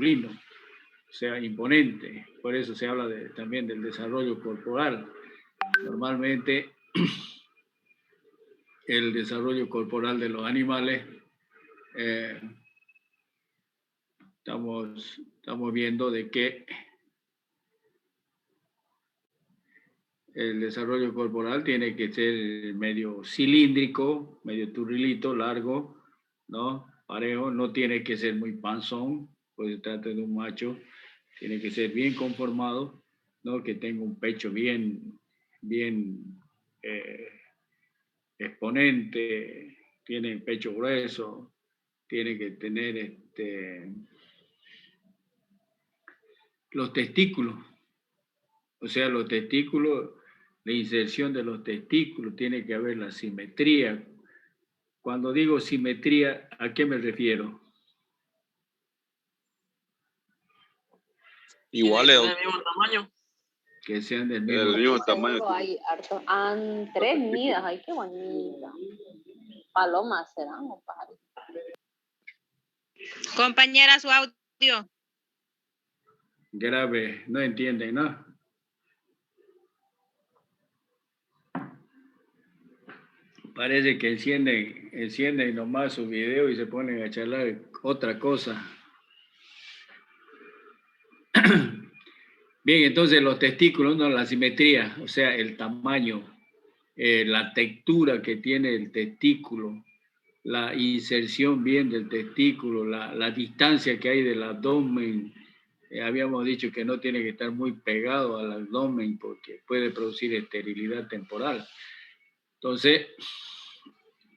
masculino, o sea, imponente. Por eso se habla también del desarrollo corporal. Normalmente el desarrollo corporal de los animales estamos viendo de que el desarrollo corporal tiene que ser medio cilíndrico, medio turrilito, largo, ¿no? Parejo, no tiene que ser muy panzón, pues se trata de un macho, tiene que ser bien conformado, ¿no? Que tenga un pecho bien eh, exponente, tiene el pecho grueso, tiene que tener los testículos, o sea, los testículos, la inserción de los testículos, tiene que haber la simetría. Cuando digo simetría, ¿a qué me refiero? Iguales. ¿Del mismo tamaño? Que sean del mismo tamaño. Hay harto, 3 nidas, ay, qué bonita. Palomas serán o pájaros. Compañera, su audio. Grave, no entienden, ¿no? Parece que encienden nomás su video y se ponen a charlar otra cosa. Bien, entonces los testículos, ¿no? La simetría, o sea, el tamaño, la textura que tiene el testículo, la inserción bien del testículo, la distancia que hay del abdomen. Habíamos dicho que no tiene que estar muy pegado al abdomen porque puede producir esterilidad temporal. Entonces,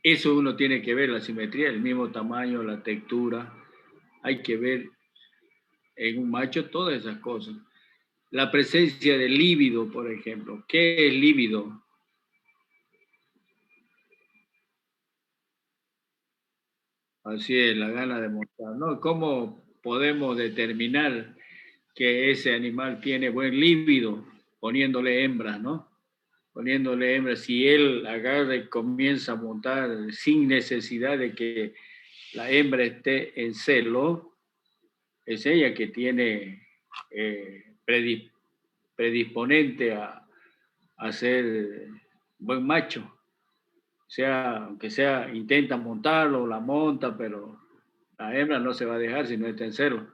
eso uno tiene que ver, la simetría, el mismo tamaño, la textura. Hay que ver en un macho todas esas cosas. La presencia del líbido, por ejemplo. ¿Qué es líbido? Así es, la gana de montar, ¿no? ¿Cómo podemos determinar que ese animal tiene buen líbido? Poniéndole hembras, ¿no? Poniéndole hembras. Si él agarra y comienza a montar sin necesidad de que la hembra esté en celo, es ella que tiene predisponente a ser buen macho. O sea, aunque sea, intenta montarlo, la monta, pero la hembra no se va a dejar si no está en celo.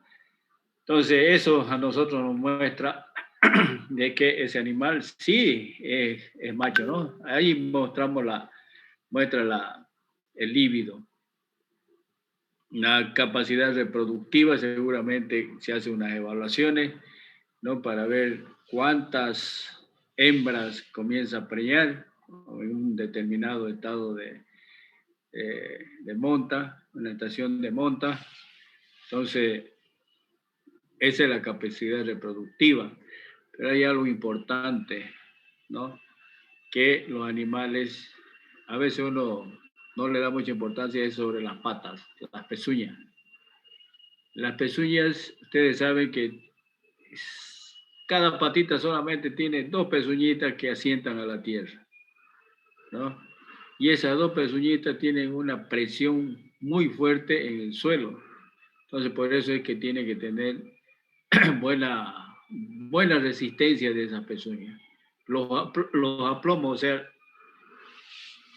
Entonces, eso a nosotros nos muestra de que ese animal sí es macho, ¿no? Ahí muestra el líbido. La capacidad reproductiva, seguramente se hacen unas evaluaciones, ¿no? Para ver cuántas hembras comienza a preñar en un determinado estado de monta, una estación de monta. Entonces, esa es la capacidad reproductiva. Pero hay algo importante, ¿no? Que los animales, a veces uno no le da mucha importancia, es sobre las patas, las pezuñas. Las pezuñas, ustedes saben que cada patita solamente tiene 2 pezuñitas que asientan a la tierra, ¿no? Y esas 2 pezuñitas tienen una presión muy fuerte en el suelo. Entonces, por eso es que tiene que tener buena resistencia de esas pezuñas. Los aplomos, o sea,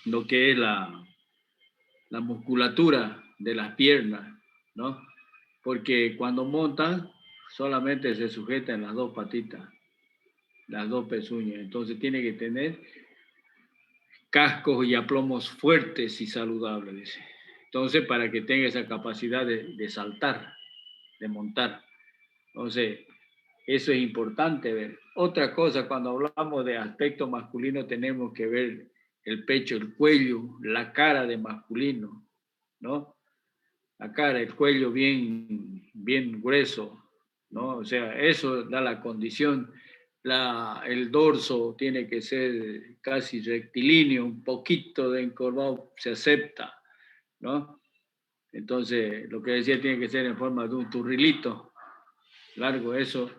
lo que es la musculatura de las piernas, ¿no? Porque cuando montan, solamente se sujetan las 2 patitas, las 2 pezuñas. Entonces, tiene que tener cascos y aplomos fuertes y saludables, dice. Entonces, para que tenga esa capacidad de saltar, de montar. Entonces, eso es importante ver. Otra cosa, cuando hablamos de aspecto masculino, tenemos que ver el pecho, el cuello, la cara de masculino, ¿no? La cara, el cuello bien grueso, ¿no? O sea, eso da la condición. El dorso tiene que ser casi rectilíneo, un poquito de encorvado se acepta, ¿no? Entonces, lo que decía tiene que ser en forma de un turrilito largo, eso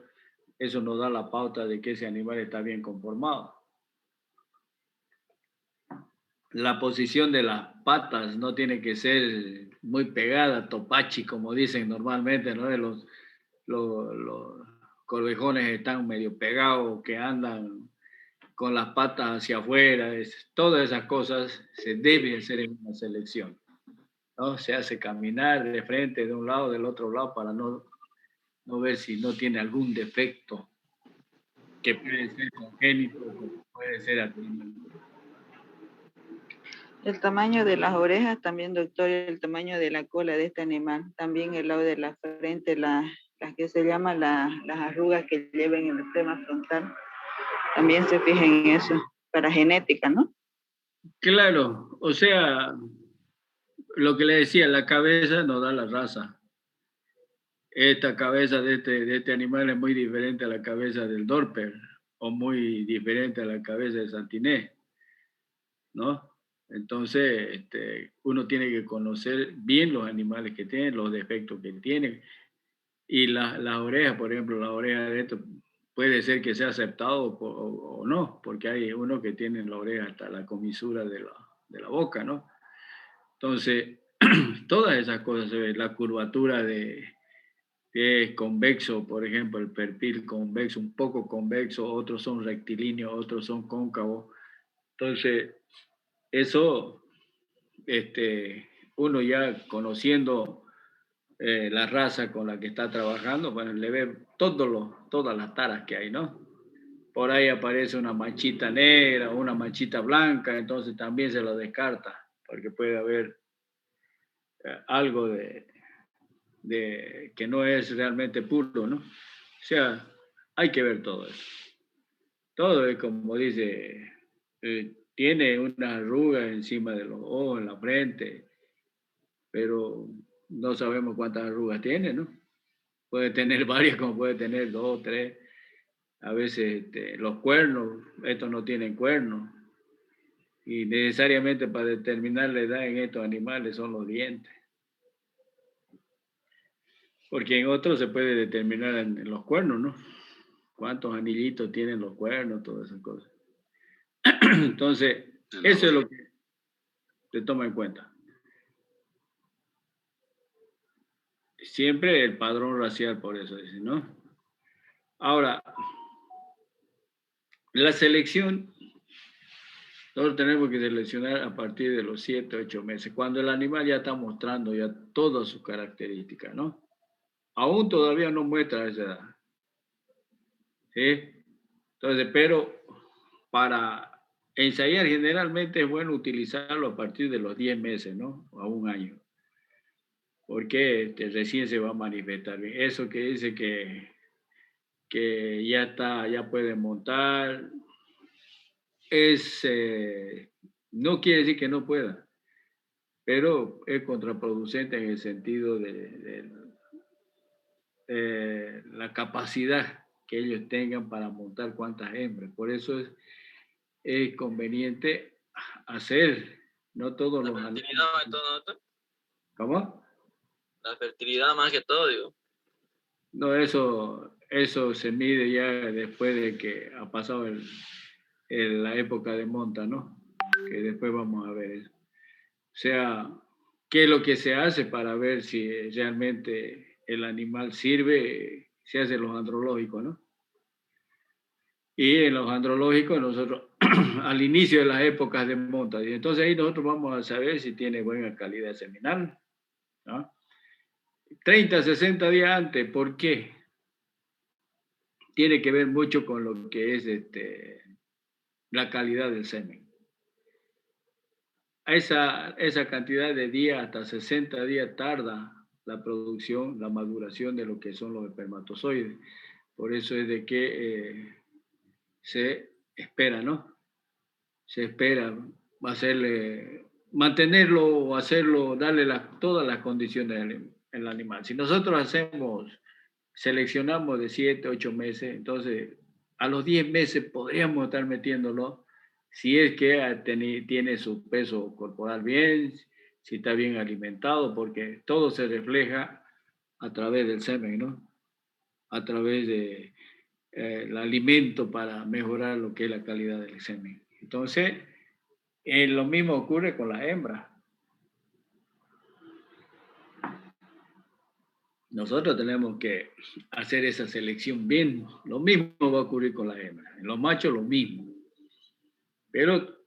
nos da la pauta de que ese animal está bien conformado. La posición de las patas no tiene que ser muy pegada, topachi, como dicen normalmente, ¿no? los corvejones están medio pegados, que andan con las patas hacia afuera, todas esas cosas se deben hacer en una selección, ¿no? Se hace caminar de frente, de un lado, del otro lado, para no ver si no tiene algún defecto que puede ser congénito, puede ser adquirido. El tamaño de las orejas también, doctor, el tamaño de la cola de este animal, también el lado de la frente, las que se llaman las arrugas que llevan en el tema frontal, también se fijan en eso, para genética, ¿no? Claro, o sea, lo que le decía, la cabeza nos da la raza. Esta cabeza de este animal es muy diferente a la cabeza del Dorper, o muy diferente a la cabeza de Santiné, ¿no? Entonces, uno tiene que conocer bien los animales que tienen, los defectos que tienen. Y las orejas, por ejemplo, la oreja de esto puede ser que sea aceptado o no, porque hay unos que tienen la oreja hasta la comisura de la boca, ¿no? Entonces, todas esas cosas se ven, la curvatura que es convexo, por ejemplo, el perfil convexo, un poco convexo, otros son rectilíneos, otros son cóncavos. Entonces, eso, uno ya conociendo la raza con la que está trabajando, bueno, le ve todas las taras que hay, ¿no? Por ahí aparece una manchita negra o una manchita blanca, entonces también se lo descarta, porque puede haber algo de que no es realmente puro, ¿no? O sea, hay que ver todo eso. Todo es como dice, tiene una arruga encima de los ojos, en la frente, pero no sabemos cuántas arrugas tiene, ¿no? Puede tener varias, como puede tener 2, 3. A veces los cuernos, estos no tienen cuernos. Y necesariamente para determinar la edad en estos animales son los dientes. Porque en otros se puede determinar en los cuernos, ¿no? Cuántos anillitos tienen los cuernos, todas esas cosas. Entonces, eso es lo que se toma en cuenta. Siempre el padrón racial, por eso dice, ¿no? Ahora, la selección, nosotros tenemos que seleccionar a partir de los 7, 8 meses, cuando el animal ya está mostrando ya todas sus características, ¿no? Aún todavía no muestra esa edad. ¿Sí? Entonces, pero para ensayar generalmente es bueno utilizarlo a partir de los 10 meses, ¿no? A un año. Porque recién se va a manifestar bien. Eso que dice que ya está, ya puede montar, no quiere decir que no pueda, pero es contraproducente en el sentido de la capacidad que ellos tengan para montar cuantas hembras. Por eso es conveniente hacer, no todos los animales. ¿Cómo? La fertilidad más que todo, digo. No, eso se mide ya después de que ha pasado la época de monta, ¿no? Que después vamos a ver eso. O sea, ¿qué es lo que se hace para ver si realmente el animal sirve? Se hace los andrológicos, ¿no? Y en los andrológicos nosotros, al inicio de las épocas de monta, y entonces ahí nosotros vamos a saber si tiene buena calidad seminal, ¿no? 30, 60 días antes, ¿por qué? Tiene que ver mucho con lo que es la calidad del semen. Esa cantidad de días, hasta 60 días tarda la producción, la maduración de lo que son los espermatozoides. Por eso es de que se espera, ¿no? Se espera mantenerlo o hacerlo, darle todas las condiciones al animal. Si nosotros seleccionamos de 7, 8 meses, entonces a los 10 meses podríamos estar metiéndolo si es que tiene su peso corporal bien, si está bien alimentado, porque todo se refleja a través del semen, ¿no? A través de el alimento para mejorar lo que es la calidad del semen. Entonces, lo mismo ocurre con las hembras. nosotros tenemos que hacer esa selección bien. Lo mismo va a ocurrir con las hembras. En los machos lo mismo. Pero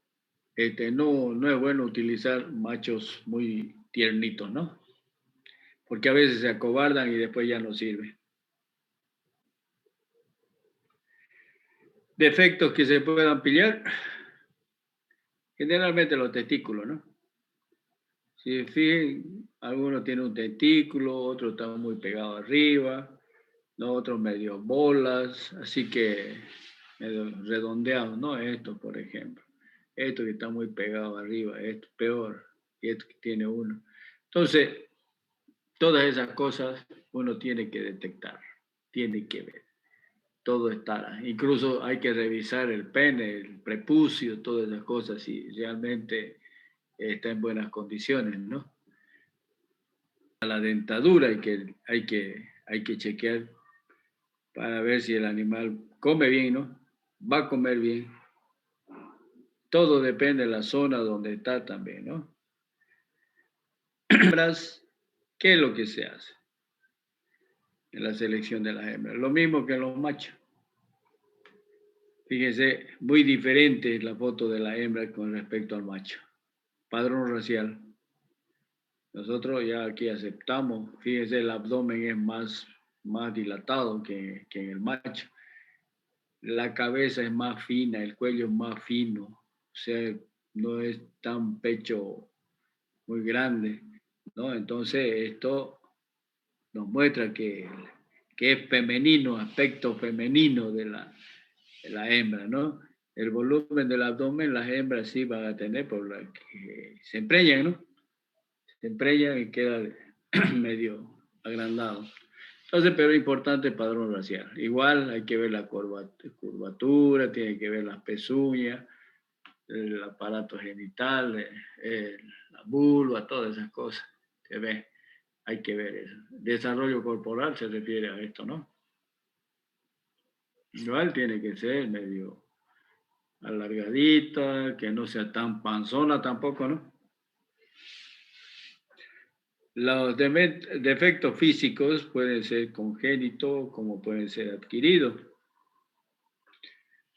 no es bueno utilizar machos muy tiernitos, ¿no? Porque a veces se acobardan y después ya no sirven. Defectos que se puedan pillar, generalmente los testículos, ¿no? Si fijen, algunos tienen un testículo, otros están muy pegados arriba, los otros medio bolas, así que medio redondeados, ¿no? Esto, por ejemplo. Esto que está muy pegado arriba, esto peor, y esto que tiene uno. Entonces, todas esas cosas uno tiene que detectar, tiene que ver. Todo está. Incluso hay que revisar el pene, el prepucio, todas esas cosas, si realmente está en buenas condiciones, ¿no? La dentadura hay que chequear para ver si el animal come bien, ¿no? Va a comer bien. Todo depende de la zona donde está también, ¿no? Hembras, ¿qué es lo que se hace en la selección de las hembras? Lo mismo que en los machos. Fíjense, muy diferente la foto de la hembra con respecto al macho. Padrón racial. Nosotros ya aquí aceptamos, fíjense, el abdomen es más dilatado que en el macho. La cabeza es más fina, el cuello es más fino, o sea, no es tan pecho muy grande, ¿no? Entonces esto nos muestra que es femenino, aspecto femenino de la hembra, ¿no? El volumen del abdomen las hembras sí van a tener por la que se empreñan, ¿no? Se empreñan y queda medio agrandado. Entonces, pero es importante el padrón racial. Igual hay que ver la curvatura, tiene que ver las pezuñas, el aparato genital, la vulva, todas esas cosas. Se ve, hay que ver eso. Desarrollo corporal se refiere a esto, ¿no? Igual tiene que ser medio alargadita, que no sea tan panzona tampoco, ¿no? Los defectos físicos pueden ser congénitos como pueden ser adquiridos.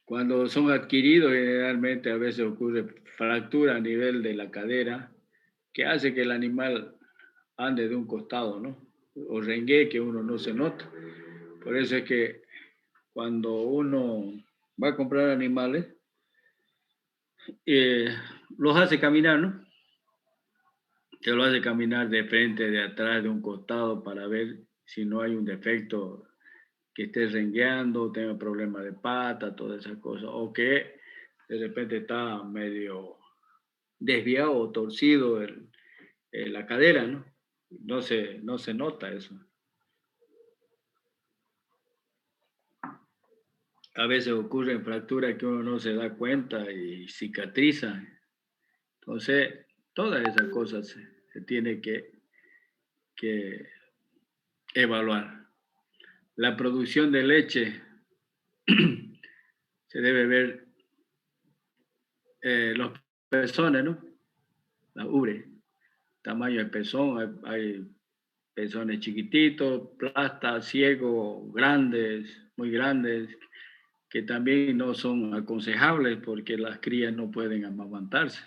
Cuando son adquiridos, generalmente a veces ocurre fractura a nivel de la cadera, que hace que el animal ande de un costado, ¿no? O rengue que uno no se nota. Por eso es que cuando uno va a comprar animales, los hace caminar, ¿no? Se lo hace caminar de frente, de atrás, de un costado, para ver si no hay un defecto que esté rengueando, tenga problemas de pata, todas esas cosas, o que de repente está medio desviado o torcido la cadera, ¿no? No se nota eso. A veces ocurren fracturas que uno no se da cuenta y cicatriza. Entonces, todas esas cosas se tiene que evaluar. La producción de leche se debe ver los pezones, ¿no? La ubre, tamaño de pezón, hay pezones chiquititos, plastas, ciegos, grandes, muy grandes, que también no son aconsejables porque las crías no pueden amamantarse,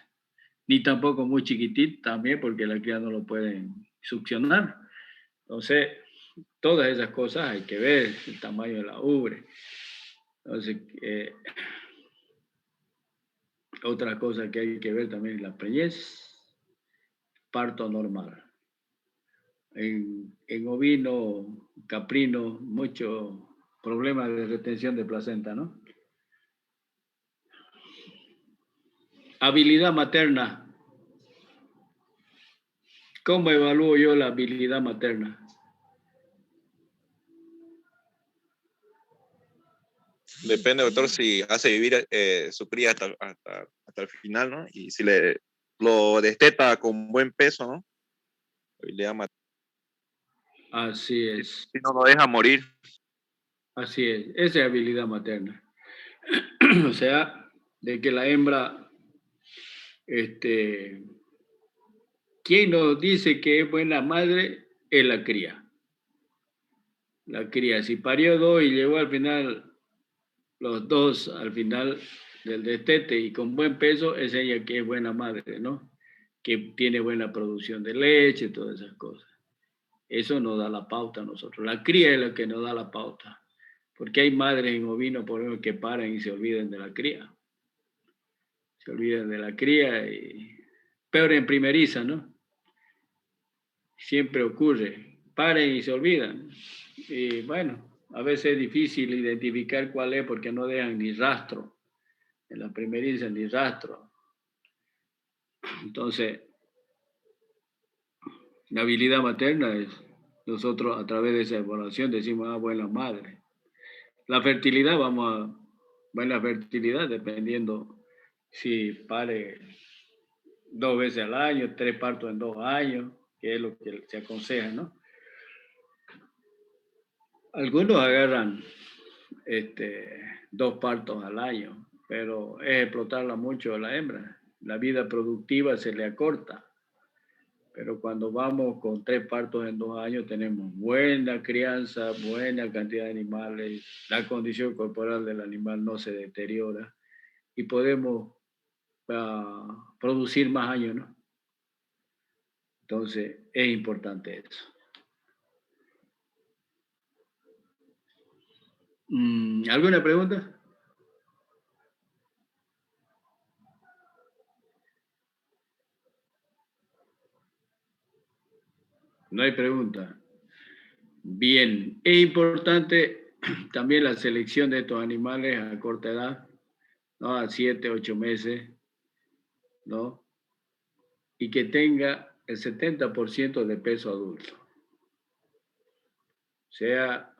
ni tampoco muy chiquititos también porque las crías no lo pueden succionar. Entonces, todas esas cosas hay que ver, el tamaño de la ubre. Entonces, otra cosa que hay que ver también es la preñez, parto normal. En ovino, caprino, mucho problema de retención de placenta, ¿no? Habilidad materna. ¿Cómo evalúo yo la habilidad materna? Depende, doctor, si hace vivir su cría hasta el final, ¿no? Y si lo desteta con buen peso, ¿no? Habilidad materna. Así es. Si no lo deja morir. Así es. Esa es habilidad materna. O sea, de que la hembra, ¿quién nos dice que es buena madre? Es la cría. la cría. Si parió 2 y llegó al final, los 2 al final del destete y con buen peso, es ella que es buena madre, ¿no? Que tiene buena producción de leche, todas esas cosas. Eso nos da la pauta a nosotros. La cría es la que nos da la pauta. Porque hay madres en ovino, por ejemplo, que paran y se olvidan de la cría. Se olvidan de la cría y peor en primeriza, ¿no? Siempre ocurre. Paren y se olvidan. Y bueno, a veces es difícil identificar cuál es porque no dejan ni rastro. En la primeriza ni rastro. Entonces, la habilidad materna es, nosotros a través de esa evaluación decimos, buena madre. La fertilidad, buena fertilidad dependiendo si pare 2 veces al año, 3 partos en 2 años, que es lo que se aconseja, ¿no? Algunos agarran 2 partos al año, pero es explotarla mucho a la hembra. La vida productiva se le acorta. Pero cuando vamos con 3 partos en 2 años, tenemos buena crianza, buena cantidad de animales, la condición corporal del animal no se deteriora y podemos producir más años, ¿no? Entonces, es importante eso. ¿Alguna pregunta? No hay pregunta. Bien, es importante también la selección de estos animales a corta edad, ¿no? A 7, 8 meses, ¿no? Y que tenga el 70% de peso adulto. O sea,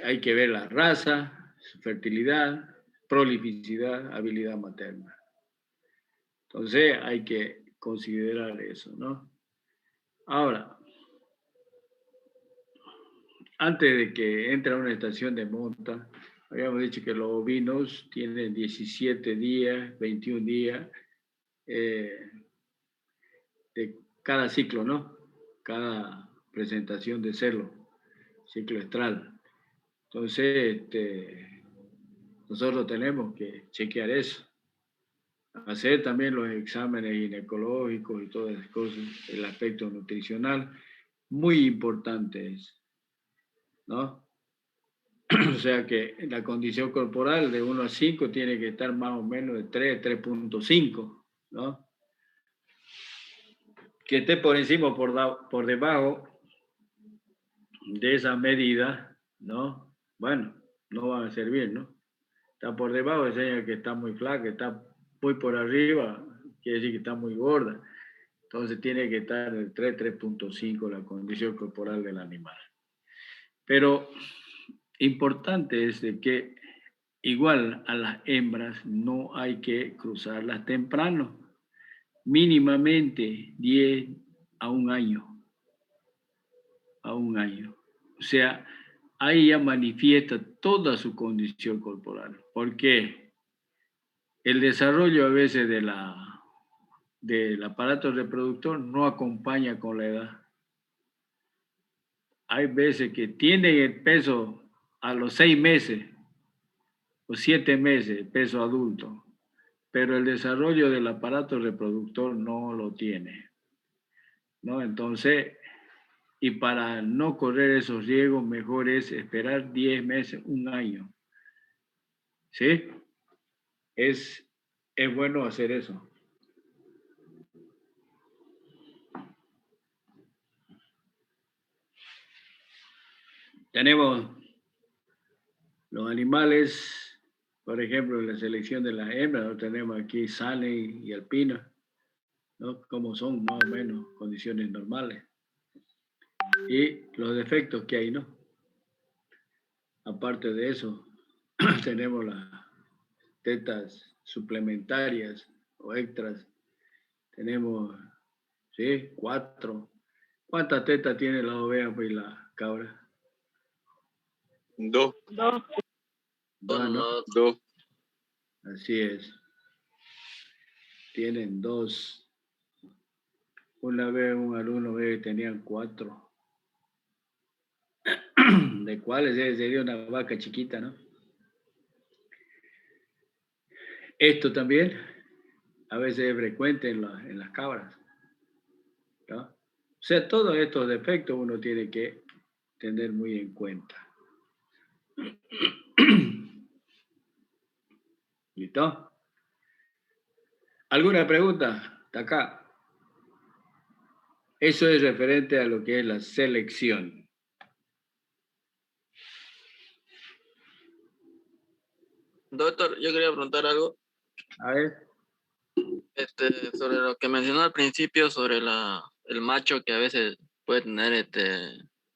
hay que ver la raza, su fertilidad, prolificidad, habilidad materna. Entonces hay que considerar eso, ¿no? Ahora, antes de que entre a una estación de monta, habíamos dicho que los ovinos tienen 17 días, 21 días de cada ciclo, ¿no? Cada presentación de celo, ciclo estral. Entonces, nosotros tenemos que chequear eso. Hacer también los exámenes ginecológicos y todas esas cosas, el aspecto nutricional, muy importante es, ¿no? O sea que la condición corporal de 1 a 5 tiene que estar más o menos de 3, 3.5, ¿no? Que esté por encima o por debajo de esa medida, ¿no? Bueno, no va a servir, ¿no? Está por debajo, enseña que está muy flaca, está muy por arriba, quiere decir que está muy gorda. Entonces tiene que estar en 3, 3.5 la condición corporal del animal. Pero importante es de que igual a las hembras no hay que cruzarlas temprano, mínimamente 10 a 1 año. A 1 año. O sea, ahí ya manifiesta toda su condición corporal. ¿Por qué? El desarrollo a veces del aparato reproductor no acompaña con la edad. Hay veces que tienen el peso a los 6 meses o 7 meses, el peso adulto, pero el desarrollo del aparato reproductor no lo tiene, ¿no? Entonces, y para no correr esos riesgos, mejor es esperar 10 meses, 1 año. ¿Sí? Es bueno hacer eso. Tenemos los animales, por ejemplo, en la selección de las hembras, ¿no? Tenemos aquí Sane y Alpina, ¿no? Como son más o menos condiciones normales. Y los defectos que hay, ¿no? Aparte de eso, tenemos las tetas suplementarias o extras. Tenemos, ¿sí? 4. ¿Cuántas tetas tiene la oveja y la cabra? 2. 2, ¿no? 2. Así es. Tienen 2. Una vez un alumno ve que tenían 4. ¿De cuáles sería una vaca chiquita, no? Esto también a veces es frecuente en las cabras, ¿no? O sea, todos estos defectos uno tiene que tener muy en cuenta. ¿Listo? ¿Alguna pregunta? Hasta acá. Eso es referente a lo que es la selección. Doctor, yo quería preguntar algo A ver. sobre lo que mencionó al principio, sobre el macho que a veces puede tener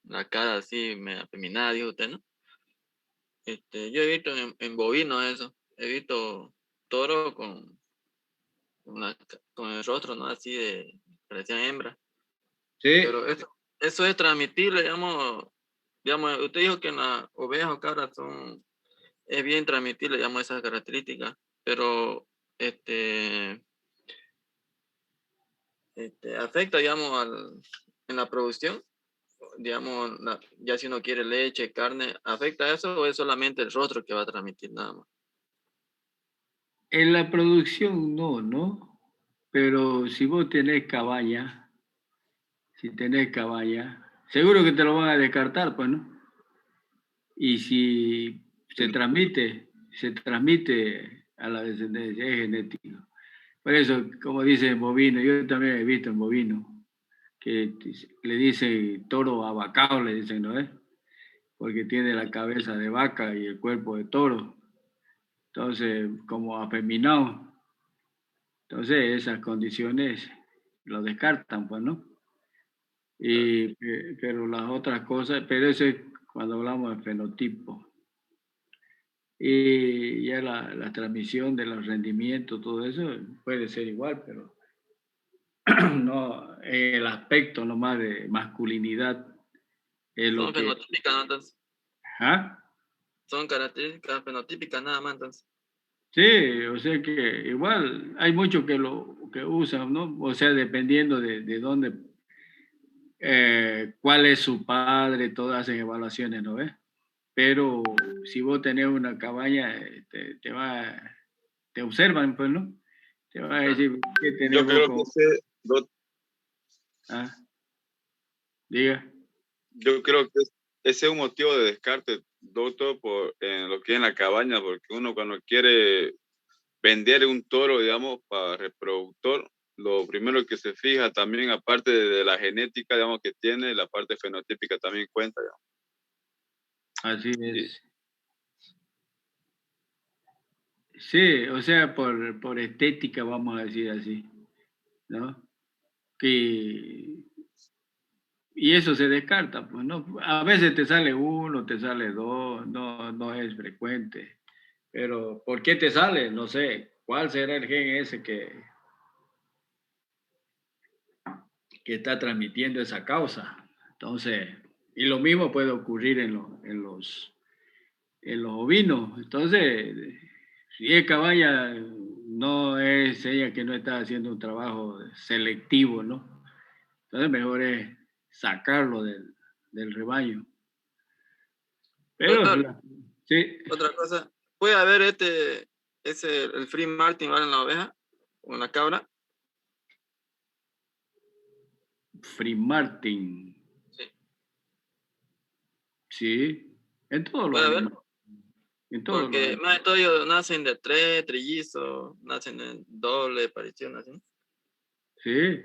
la cara así, medio afeminada, dijo usted, ¿no? Yo he visto en bovino eso. He visto toro con el rostro, ¿no? Así parecía hembra. Sí. Pero eso es transmitirle, digamos, usted dijo que en las ovejas o cabras es bien transmitirle, digamos, esas características, pero afecta, digamos, en la producción, digamos, ya si uno quiere leche, carne, ¿afecta eso o es solamente el rostro que va a transmitir nada más? En la producción no, ¿no? Pero si vos tenés cabaña, seguro que te lo van a descartar, pues, ¿no? Y si se transmite a la descendencia, es genético. Por eso, como dice en bovino, yo también he visto en bovino, que le dicen toro abacao, le dicen, ¿no es? Porque tiene la cabeza de vaca y el cuerpo de toro. Entonces, como afeminado. Entonces, esas condiciones lo descartan, pues, ¿no? Pero las otras cosas, pero eso es cuando hablamos de fenotipo. Y ya la transmisión de los rendimientos, todo eso puede ser igual, pero no, el aspecto nomás de masculinidad es lo Son que... fenotípicas, ¿no? Entonces, ¿Ah? son características fenotípicas nada más, entonces. Sí, o sea que igual hay muchos que lo que usan, ¿no? O sea, dependiendo de dónde, cuál es su padre, todas hacen evaluaciones, ¿no ves? Pero si vos tenés una cabaña, te observan, pues, ¿no? Te van a decir, ¿qué tenés Yo vos creo que con...? Ah, diga. yo creo que ese es un motivo de descarte, doctor, en lo que es en la cabaña, porque uno cuando quiere vender un toro, digamos, para reproductor, lo primero que se fija también, aparte de la genética, digamos, que tiene, la parte fenotípica también cuenta, digamos. Así Sí. es. Sí, o sea, por estética, vamos a decir así, ¿no? Y eso se descarta, pues, ¿no? A veces te sale uno, te sale dos, no es frecuente. Pero, ¿por qué te sale? No sé. ¿Cuál será el gen ese que está transmitiendo esa causa? Entonces, y lo mismo puede ocurrir en los ovinos. Entonces, si es caballa, no es ella que no está haciendo un trabajo selectivo, ¿no? Entonces, mejor es sacarlo del rebaño. Pero, Doctor, sí, otra cosa, ¿puede haber el Free Martin, ¿vale? En la oveja o en la cabra? Free Martin, Sí. sí, en todos los ¿Puede haber? animales, en todos los Porque animales. más de todo ellos nacen de tres, trillizos, nacen en doble aparición, así. Sí,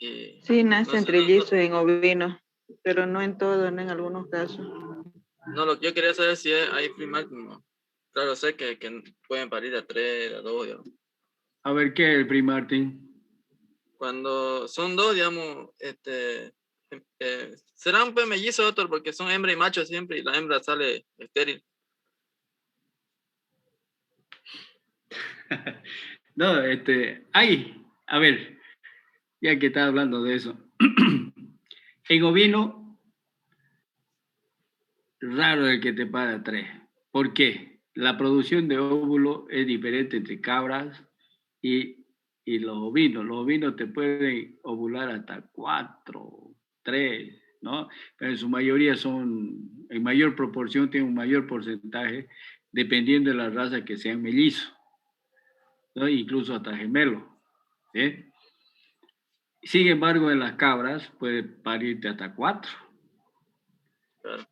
Y Sí, no nacen sé, trillizos en ovinos, pero no en todos, no en algunos casos. lo que yo quería saber si hay Free Martin, ¿no? Claro, sé que pueden parir a tres, a dos, digamos. a ver qué es el Free Martin. Cuando son dos, digamos, serán pues mellizos, doctor, porque son hembra y macho siempre, y la hembra sale estéril. No, a ver, ya que estás hablando de eso. En ovino, raro el que te para tres. ¿Por qué? La producción de óvulo es diferente entre cabras y los ovinos. Los ovinos te pueden ovular hasta 4, 3, ¿no? Pero en su mayoría son en mayor proporción, tienen un mayor porcentaje, dependiendo de la raza que sean mellizos, ¿no? Incluso hasta gemelos. ¿Sí? Sin embargo, en las cabras puede parirte hasta 4. Claro.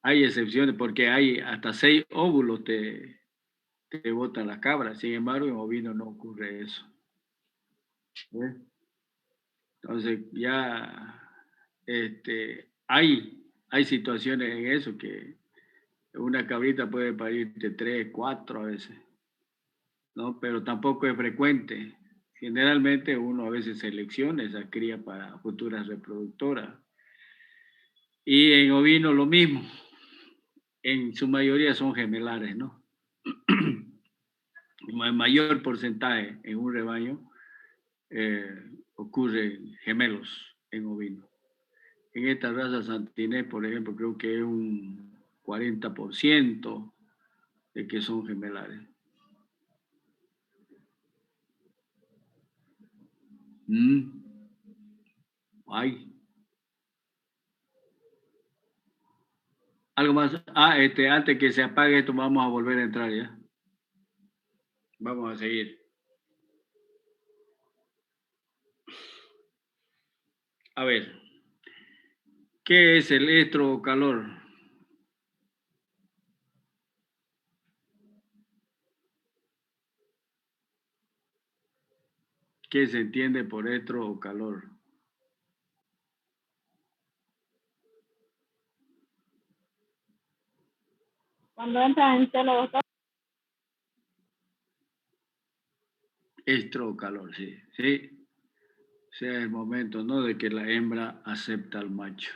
Hay excepciones porque hay hasta 6 óvulos te botan las cabras. Sin embargo, en ovino no ocurre eso. ¿Sí? Entonces, ya hay situaciones en eso que una cabrita puede parirte 3, 4 a veces, ¿no? Pero tampoco es frecuente. Generalmente uno a veces selecciona esa cría para futuras reproductoras. Y en ovino lo mismo. En su mayoría son gemelares, ¿no? El mayor porcentaje en un rebaño ocurre gemelos en ovino. En esta raza santinés, por ejemplo, creo que es un 40% de que son gemelares. Ay. Algo más. Antes que se apague esto, vamos a volver a entrar ya. Vamos a seguir. A ver. ¿Qué es el estro o calor? ¿Qué se entiende por estro o calor? Cuando entras en celo, doctor. Estro o calor, sí. Sí. Sea el momento, ¿no? De que la hembra acepta al macho.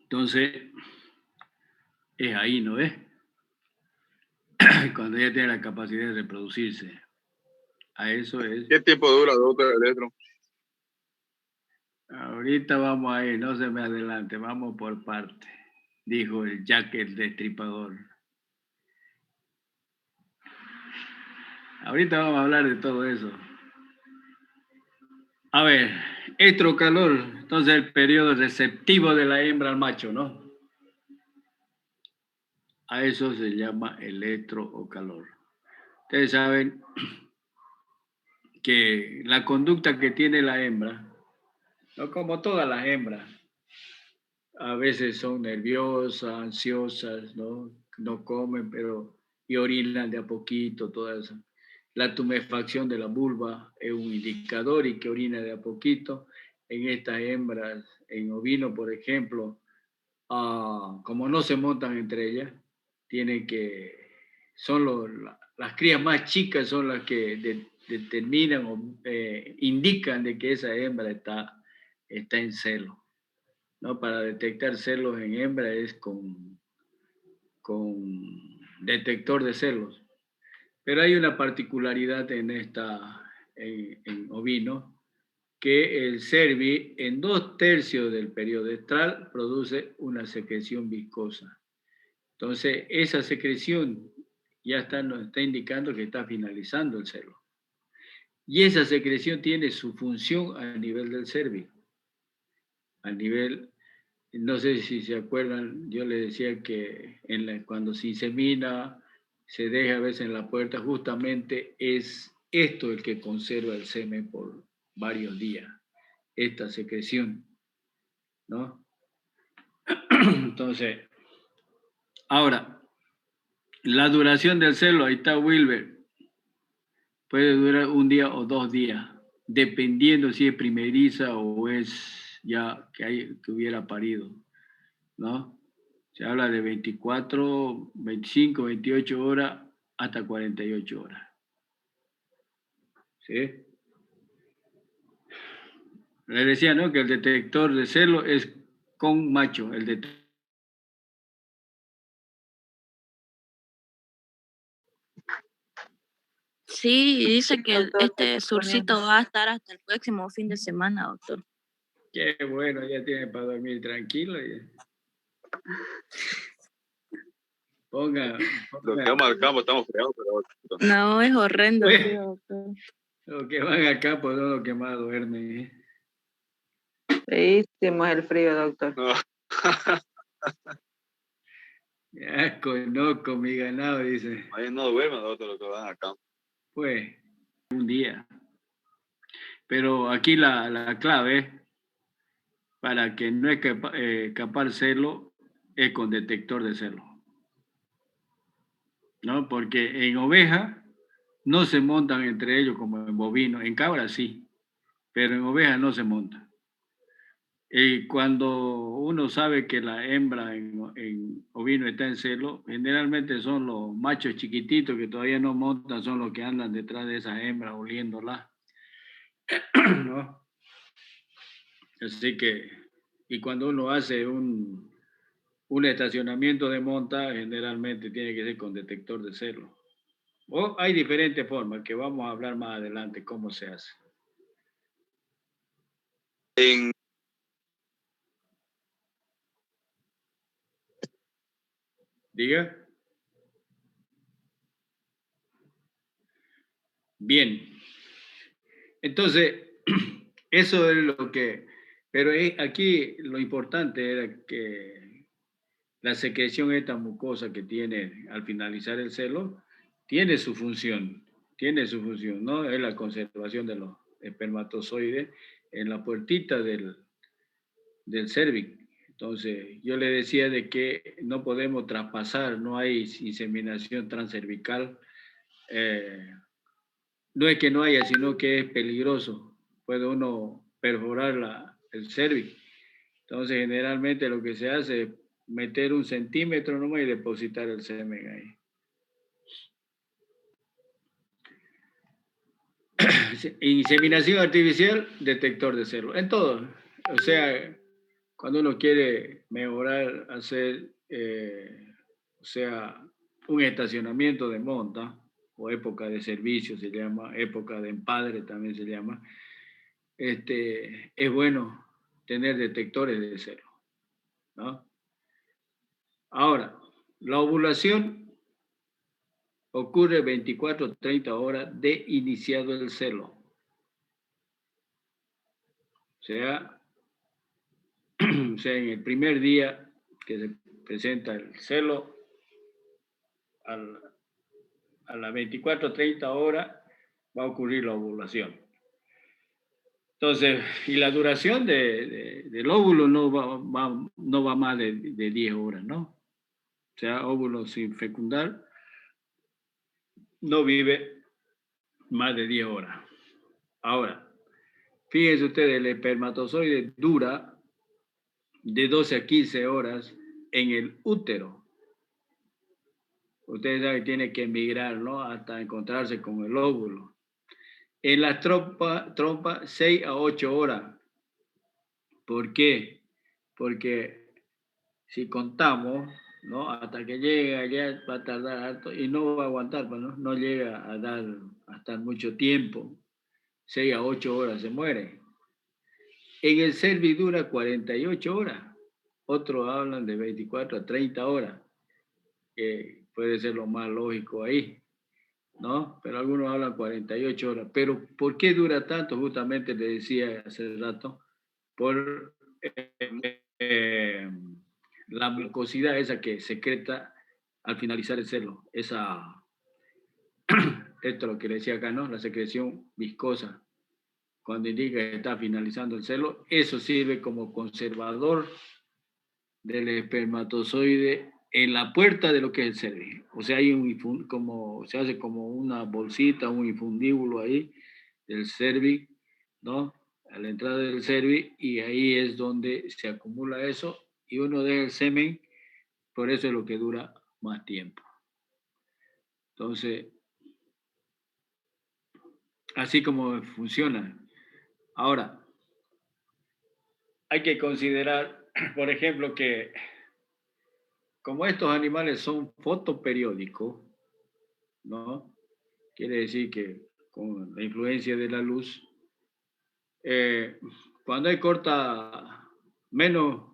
Entonces, es ahí, ¿no es? Cuando ella tiene la capacidad de reproducirse. A eso es. ¿Qué tiempo dura, doctor, el estro? Ahorita vamos a ir, no se me adelante, vamos por parte, dijo el Jack el Destripador. Ahorita vamos a hablar de todo eso. A ver, estrocalor, entonces el periodo receptivo de la hembra al macho, ¿no? A eso se llama el estro o calor. Ustedes saben que la conducta que tiene la hembra, no como todas las hembras, a veces son nerviosas, ansiosas, ¿no? No comen, y orinan de a poquito, toda eso. La tumefacción de la vulva es un indicador y que orina de a poquito. En estas hembras, en ovino, por ejemplo, como no se montan entre ellas, las crías más chicas son las que determinan o indican de que esa hembra está en celo, ¿no? Para detectar celos en hembra es con detector de celos. Pero hay una particularidad en ovino, que el cervi en 2/3 del periodo estral produce una secreción viscosa. Entonces, esa secreción ya nos está indicando que está finalizando el celo. Y esa secreción tiene su función a nivel del cervi. A nivel, no sé si se acuerdan, yo les decía que cuando se insemina, se deja a veces en la puerta, justamente es esto el que conserva el semen por varios días, esta secreción, ¿no? Entonces, ahora, la duración del celo, ahí está Wilber, puede durar 1 día o 2 días, dependiendo si es primeriza o es ya que hubiera parido, ¿no? Se habla de 24, 25, 28 horas hasta 48 horas. ¿Sí? Les decía, ¿no? Que el detector de celo es con macho. Sí, dice que Doctor, este surcito va a estar hasta el próximo fin de semana, doctor. Qué bueno, ya tiene para dormir tranquilo. Ponga. Los que vamos al campo estamos fregados, pero... No, es horrendo, sí, doctor. Los que van al campo son los que más duermen. Feísimo es el frío, doctor. No. Ya conozco mi ganado, dice. Ahí no duermen nosotros los que van acá. Pues, un día. Pero aquí la clave para que no escapar celo es con detector de celo. ¿No? Porque en oveja no se montan entre ellos como en bovino. En cabra sí, pero en oveja no se montan. Y cuando uno sabe que la hembra en ovino está en celo, generalmente son los machos chiquititos que todavía no montan, son los que andan detrás de esa hembra oliéndola. ¿No? Así que, y cuando uno hace un estacionamiento de monta, generalmente tiene que ser con detector de celo. O hay diferentes formas que vamos a hablar más adelante cómo se hace. En Diga. Bien. Entonces, eso es lo que... Pero aquí lo importante era que la secreción esta mucosa que tiene al finalizar el celo tiene su función, ¿no? Es la conservación de los espermatozoides en la puertita del cérvix. Entonces, yo le decía de que no podemos traspasar, no hay inseminación transcervical. No es que no haya, sino que es peligroso. Puede uno perforar el cérvix. Entonces, generalmente lo que se hace es meter 1 centímetro nomás y depositar el semen ahí. Inseminación artificial, detector de celo. En todo. O sea, cuando uno quiere mejorar, hacer, o sea, un estacionamiento de monta, o época de servicio se llama, época de empadre también se llama, es bueno tener detectores de celo, ¿no? Ahora, la ovulación ocurre 24-30 horas de iniciado el celo. O sea, en el primer día que se presenta el celo, a las 24-30 horas va a ocurrir la ovulación. Entonces, y la duración del óvulo no va más de 10 horas, ¿no? O sea, óvulo sin fecundar no vive más de 10 horas. Ahora, fíjense ustedes, el espermatozoide dura de 12 a 15 horas en el útero. Ustedes saben que tiene que emigrar, ¿no? Hasta encontrarse con el óvulo. En la trompa 6 a 8 horas. ¿Por qué? Porque si contamos, ¿no? Hasta que llegue allá va a tardar harto y no va a aguantar, ¿no? No llega a estar mucho tiempo. 6 a 8 horas se muere. En el cervix dura 48 horas. Otros hablan de 24 a 30 horas, que puede ser lo más lógico ahí, ¿no? Pero algunos hablan 48 horas. Pero ¿por qué dura tanto? Justamente le decía hace rato, por la mucosidad esa que secreta al finalizar el celo. Esto es lo que le decía acá, ¿no? La secreción viscosa. Cuando indica que está finalizando el celo, eso sirve como conservador del espermatozoide en la puerta de lo que es el cervix. O sea, hay se hace como una bolsita, un infundíbulo ahí del cervix, ¿no? A la entrada del cervix, y ahí es donde se acumula eso y uno deja el semen, por eso es lo que dura más tiempo. Entonces, así como funciona. Ahora, hay que considerar, por ejemplo, que como estos animales son fotoperiódicos, ¿no? Quiere decir que con la influencia de la luz, cuando hay menos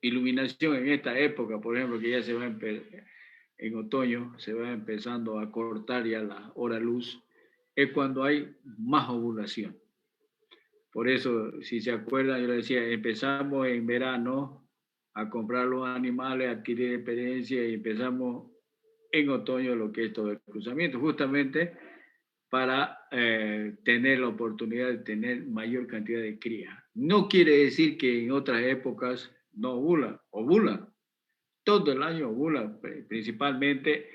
iluminación en esta época, por ejemplo, que ya se va en otoño, se va empezando a cortar ya la hora luz, es cuando hay más ovulación. Por eso, si se acuerdan, yo les decía, empezamos en verano a comprar los animales, a adquirir experiencia y empezamos en otoño lo que es todo el cruzamiento, justamente para tener la oportunidad de tener mayor cantidad de cría. No quiere decir que en otras épocas no ovulan. Todo el año ovulan, principalmente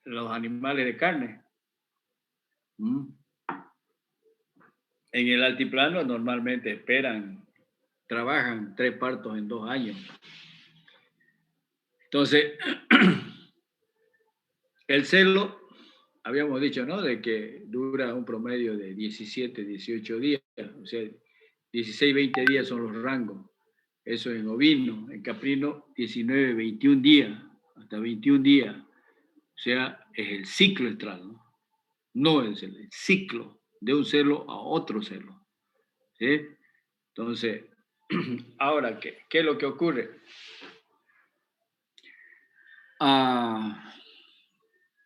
los animales de carne. En el altiplano normalmente trabajan 3 partos en 2 años. Entonces, el celo, habíamos dicho, ¿no? De que dura un promedio de 17, 18 días, o sea, 16, 20 días son los rangos. Eso en ovino, en caprino, 19, 21 días, hasta 21 días. O sea, es el ciclo estral, ¿no? No es el ciclo de un celo a otro celo. ¿Sí? Entonces, ahora, ¿qué es lo que ocurre?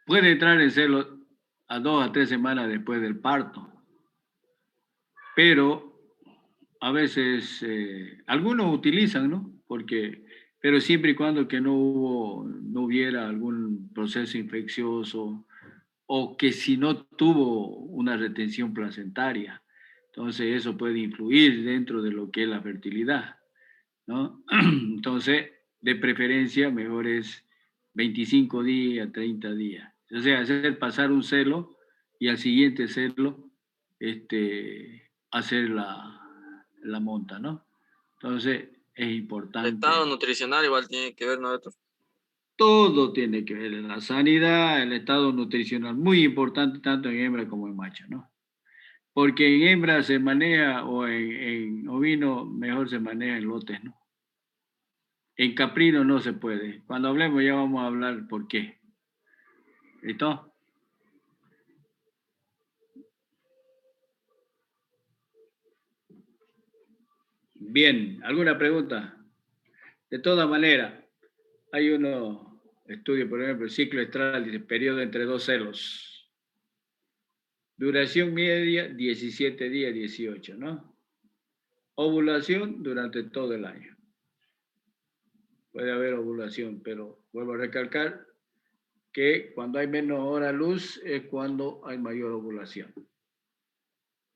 Puede entrar en celo a 2 a 3 semanas después del parto, pero a veces algunos utilizan, ¿no? Pero siempre y cuando que no hubiera algún proceso infeccioso o que si no tuvo una retención placentaria. Entonces eso puede influir dentro de lo que es la fertilidad, ¿no? Entonces, de preferencia, mejor es 25 días, 30 días. O sea, hacer pasar un celo y al siguiente celo hacer la monta, ¿no? Entonces, es El importante. estado nutricional igual tiene que ver, ¿no, doctor? Todo tiene que ver en la sanidad, el estado nutricional, muy importante tanto en hembra como en macho, ¿no? Porque en hembra se maneja, o en ovino mejor se maneja en lotes, ¿no? En caprino no se puede. Cuando hablemos ya vamos a hablar por qué. ¿Listo? Bien, ¿alguna pregunta? De todas maneras, hay unos estudios, por ejemplo, el ciclo estral, dice periodo entre 2 celos. Duración media, 17 días, 18, ¿no? Ovulación durante todo el año. Puede haber ovulación, pero vuelvo a recalcar que cuando hay menos hora luz es cuando hay mayor ovulación.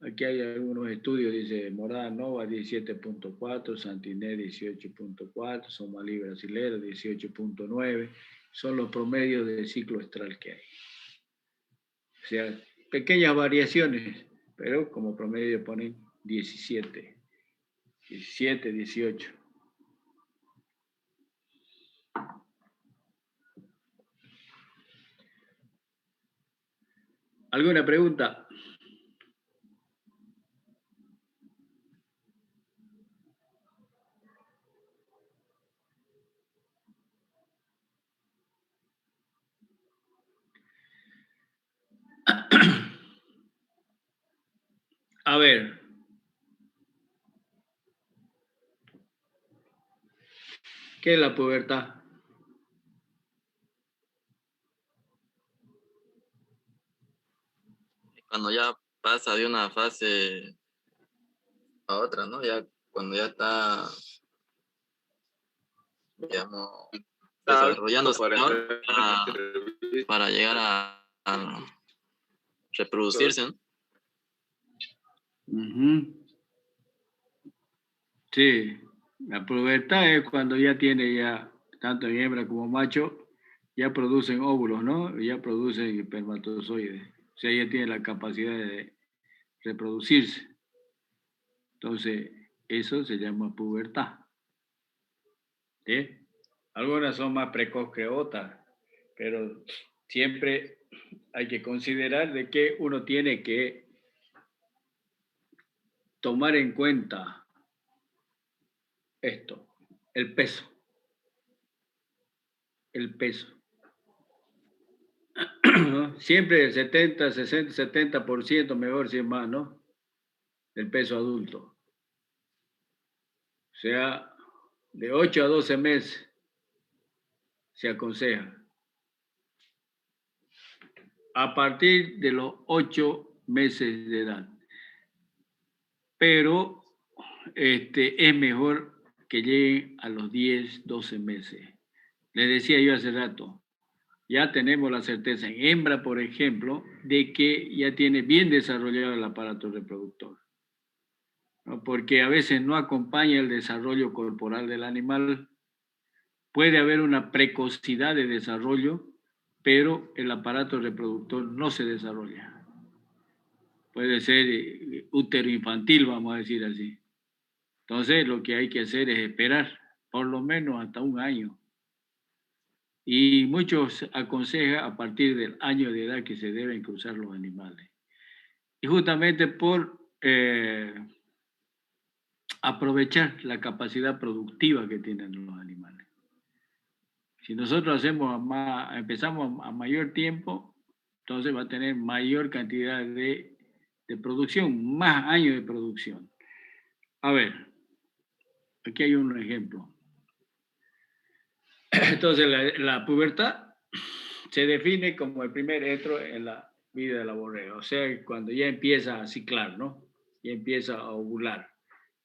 Aquí hay algunos estudios, dice Morada Nova 17.4, Santiné 18.4, Somalí Brasilero 18.9, son los promedios del ciclo estral que hay. O sea, pequeñas variaciones, pero como promedio ponen 17, 18. ¿Alguna pregunta? A ver. ¿Qué es la pubertad? Cuando ya pasa de una fase a otra, ¿no? Ya cuando ya está, digamos, desarrollándose mejor para llegar a reproducirse, ¿no? Sí, la pubertad es cuando ya tiene tanto en hembra como macho, ya producen óvulos, ¿no? Ya producen espermatozoides. O sea, ya tienen la capacidad de reproducirse. Entonces, eso se llama pubertad. ¿Sí? Algunas son más precoz que otras, pero siempre hay que considerar de que uno tiene que tomar en cuenta esto, el peso. El peso. ¿No? Siempre el 70, 60, 70%, mejor si es más, ¿no? El peso adulto. O sea, de 8 a 12 meses se aconseja. a partir de los 8 meses de edad. Pero es mejor que lleguen a los 10, 12 meses. Les decía yo hace rato, ya tenemos la certeza en hembra, por ejemplo, de que ya tiene bien desarrollado el aparato reproductor, ¿no? Porque a veces no acompaña el desarrollo corporal del animal. Puede haber una precocidad de desarrollo, pero el aparato reproductor no se desarrolla. Puede ser útero infantil, vamos a decir así. Entonces, lo que hay que hacer es esperar por lo menos hasta 1 año. Y muchos aconsejan a partir del año de edad que se deben cruzar los animales. Y justamente por aprovechar la capacidad productiva que tienen los animales. Si nosotros empezamos a mayor tiempo, entonces va a tener mayor cantidad de producción, más años de producción. A ver, aquí hay un ejemplo. Entonces, la pubertad se define como el primer etro en la vida de la borrega, o sea, cuando ya empieza a ciclar, ¿no? Ya empieza a ovular.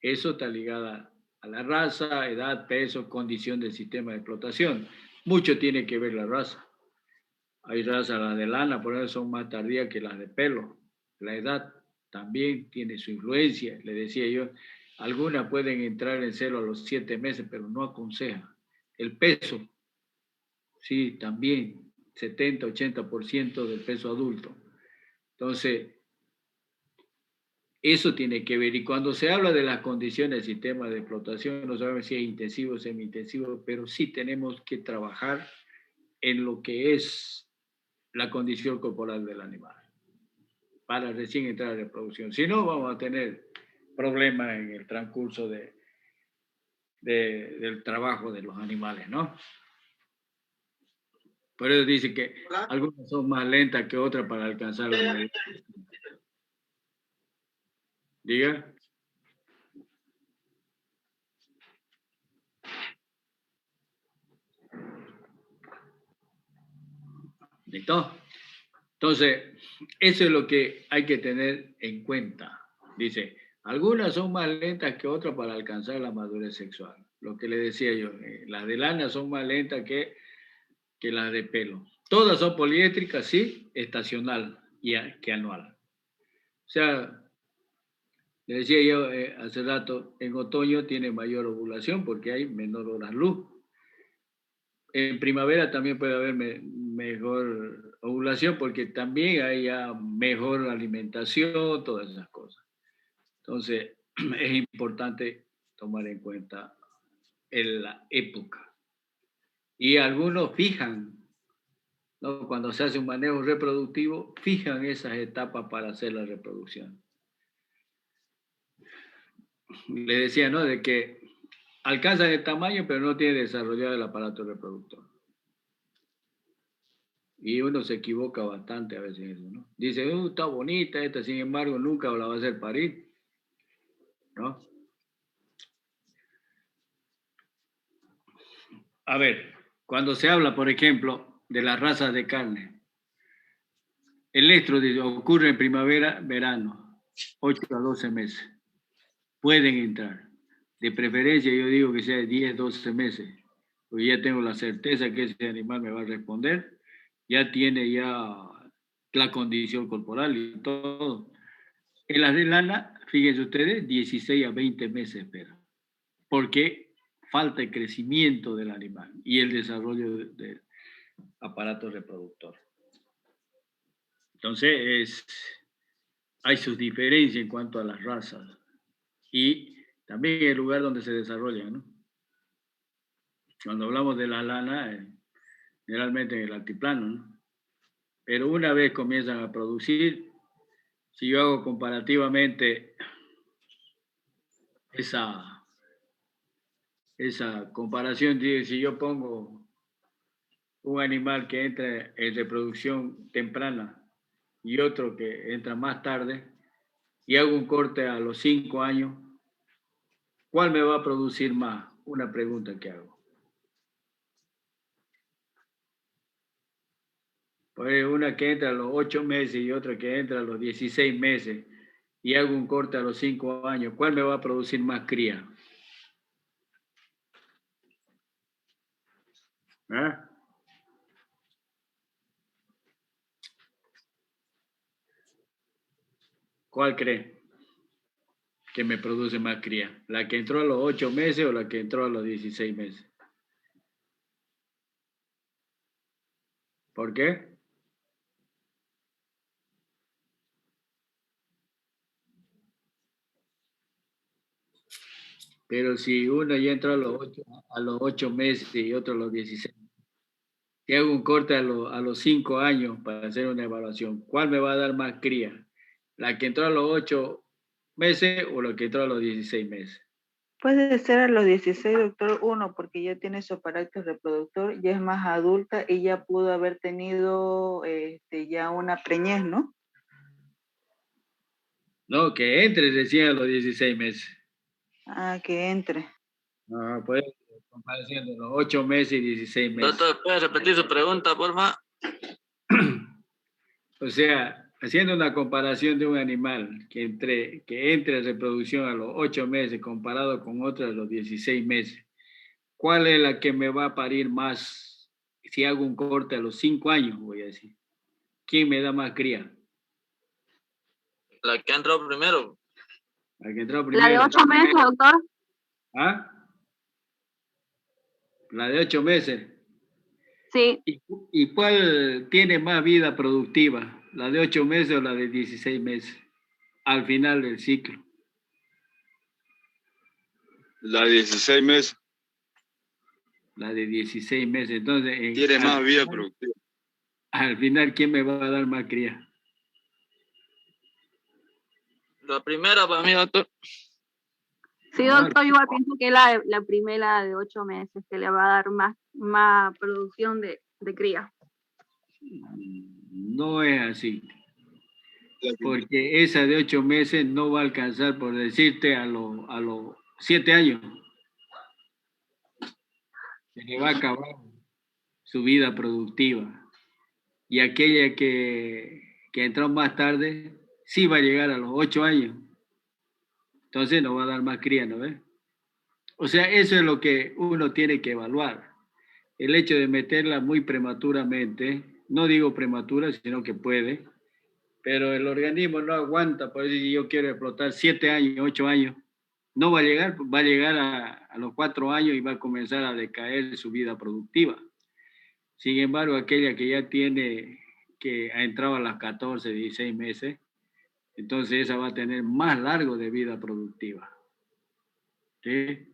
Eso está ligado a la raza, edad, peso, condición del sistema de explotación. Mucho tiene que ver la raza. Hay razas, las de lana, por eso son más tardías que las de pelo. La edad también tiene su influencia. Le decía yo, algunas pueden entrar en celo a los 7 meses, pero no aconseja. El peso, sí, también, 70-80% del peso adulto. Entonces, eso tiene que ver. Y cuando se habla de las condiciones del sistema de explotación, no sabemos si es intensivo o semi-intensivo, pero sí tenemos que trabajar en lo que es la condición corporal del animal para recién entrar a la reproducción. Si no, vamos a tener problemas en el transcurso del trabajo de los animales, ¿no? Por eso dice que algunas son más lentas que otras para alcanzar la madurez. Diga. ¿Listo? Entonces, eso es lo que hay que tener en cuenta. Dice, algunas son más lentas que otras para alcanzar la madurez sexual. Lo que le decía yo, las de lana son más lentas que las de pelo. Todas son poliéstricas, sí, estacional y que anual. O sea, le decía yo hace rato, en otoño tiene mayor ovulación porque hay menor horas luz. En primavera también puede haber mejor ovulación porque también hay ya mejor alimentación, todas esas cosas. Entonces, es importante tomar en cuenta la época. Y algunos fijan, ¿no? Cuando se hace un manejo reproductivo, fijan esas etapas para hacer la reproducción. Le decía, ¿no? De que alcanza el tamaño, pero no tiene desarrollado el aparato reproductor. Y uno se equivoca bastante a veces en eso, ¿no? Dice, está bonita esta, sin embargo, nunca la va a hacer parir, ¿no? A ver, cuando se habla, por ejemplo, de las razas de carne, el estro ocurre en primavera, verano, 8 a 12 meses. Pueden entrar. De preferencia, yo digo que sea de 10, 12 meses, porque ya tengo la certeza que ese animal me va a responder, ya tiene ya la condición corporal y todo. En las de lana, fíjense ustedes, 16 a 20 meses esperan, porque falta el crecimiento del animal y el desarrollo del aparato reproductor. Entonces, hay sus diferencias en cuanto a las razas y también el lugar donde se desarrollan, ¿no? Cuando hablamos de la lana, generalmente en el altiplano, ¿no? Pero una vez comienzan a producir, si yo hago comparativamente esa comparación, si yo pongo un animal que entra en reproducción temprana y otro que entra más tarde, y hago un corte a los 5 años, ¿cuál me va a producir más? Una pregunta que hago. Pues una que entra a los 8 meses y otra que entra a los 16 meses y hago un corte a los 5 años, ¿cuál me va a producir más cría? ¿Ah? ¿Cuál cree que me produce más cría? ¿La que entró a los 8 meses o la que entró a los 16 meses? ¿Por qué? Pero si uno ya entró a los 8 meses y otro a los 16, si hago un corte a los 5 años para hacer una evaluación, ¿cuál me va a dar más cría? ¿La que entró a los 8 meses o la que entró a los 16 meses? Puede ser a los 16, doctor, uno, porque ya tiene su aparato reproductor, ya es más adulta y ya pudo haber tenido ya una preñez, ¿no? No, que entre recién a los 16 meses. Ah, que entre. Ah, pues, comparación de los 8 meses y 16 meses. Doctor, ¿puede repetir su pregunta, por favor? O sea, haciendo una comparación de un animal que entre en reproducción a los 8 meses comparado con otra a los 16 meses, ¿cuál es la que me va a parir más si hago un corte a los 5 años, voy a decir? ¿Quién me da más cría? La que ha entrado primero. La que entró La primero. de 8 meses, doctor. ¿Ah? La de 8 meses. Sí, ¿Y cuál tiene más vida productiva? ¿La de 8 meses o la de 16 meses? Al final del ciclo. La 16 meses La de 16 meses. Entonces, tiene más vida productiva. al final, ¿quién me va a dar más cría? La primera para mí, doctor. sí, doctor, yo igual pienso que la primera de 8 meses que le va a dar más producción de cría. No es así. La que- Porque esa de 8 meses no va a alcanzar, por decirte, a los 7 años. Se le va a acabar su vida productiva. Y aquella que entró más tarde, sí va a llegar a los 8 años. Entonces no va a dar más cría, ¿no ves? O sea, eso es lo que uno tiene que evaluar. El hecho de meterla muy prematuramente, no digo prematura, sino que puede, pero el organismo no aguanta, por eso si yo quiero explotar 7 años, 8 años, no va a llegar a los 4 años y va a comenzar a decaer su vida productiva. Sin embargo, aquella que ya tiene, que ha entrado a las 14, 16 meses, entonces esa va a tener más largo de vida productiva. ¿Sí?